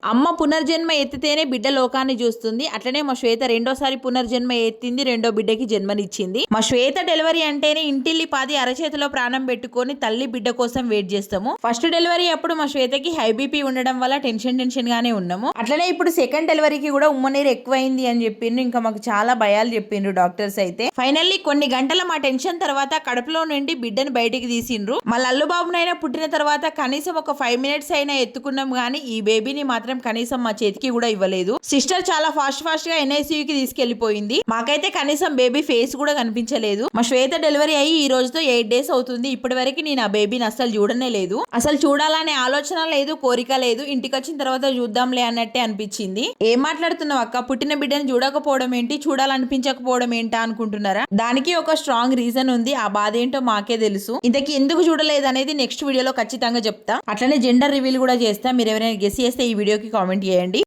అమ్మ పునర్జన్మ ఎత్తితేనే బిడ్డ లోకాన్ని చూస్తుంది. అట్లనే మా శ్వేత రెండోసారి పునర్జన్మ ఎత్తింది, రెండో బిడ్డకి జన్మనిచ్చింది. మా శ్వేత డెలివరీ అంటేనే ఇంటిల్లి పాది అరచేతిలో ప్రాణం పెట్టుకొని తల్లి బిడ్డ కోసం వెయిట్ చేస్తాము. ఫస్ట్ డెలివరీ అప్పుడు మా శ్వేతకి హై బీపీ ఉండడం వల్ల టెన్షన్ గానే ఉన్నాము. అట్లనే ఇప్పుడు సెకండ్ డెలివరీకి కూడా ఉమ్మనీరు ఎక్కువైంది అని చెప్పిండ్రు. ఇంకా మాకు చాలా భయాలు చెప్పిండ్రు డాక్టర్స్ అయితే. ఫైనల్లీ కొన్ని గంటల మా టెన్షన్ తర్వాత కడుపులో నుండి బిడ్డను బయటికి తీసిండ్రు. మా లల్లు బాబునైనా పుట్టిన తర్వాత కనీసం ఒక 5 minutes అయినా ఎత్తుకున్నాం గానీ ఈ బేబీని మాత్రం కనీసం మా చేతికి కూడా ఇవ్వలేదు. సిస్టర్ చాలా ఫాస్ట్ గా NICUకి తీసుకెళ్లిపోయింది. మాకైతే కనీసం బేబీ ఫేస్ కూడా కనిపించలేదు. మా శ్వేత డెలివరీ అయ్యి ఈ రోజుతో 8 days అవుతుంది. ఇప్పటి వరకు నేను ఆ బేబీని అసలు చూడనే లేదు. అసలు చూడాలనే ఆలోచన లేదు, కోరిక లేదు. ఇంటికి వచ్చిన తర్వాత చూద్దాంలే అన్నట్టే అనిపించింది. ఏం మాట్లాడుతున్నావు అక్క, పుట్టిన బిడ్డను చూడకపోవడం ఏంటి, చూడాలనిపించకపోవడం ఏంటా అనుకుంటున్నారా? దానికి ఒక స్ట్రాంగ్ రీజన్ ఉంది. ఆ బాధ ఏంటో మాకే తెలుసు. ఇంతకీ ఎందుకు చూడలేదు అనేది నెక్స్ట్ వీడియోలో ఖచ్చితంగా చెప్తా. అట్లనే జెండర్ రివీల్ కూడా చేస్తా. మీరు ఎవరైనా గెస్ చేస్తే ఈ వీడియోకి కామెంట్ చేయండి.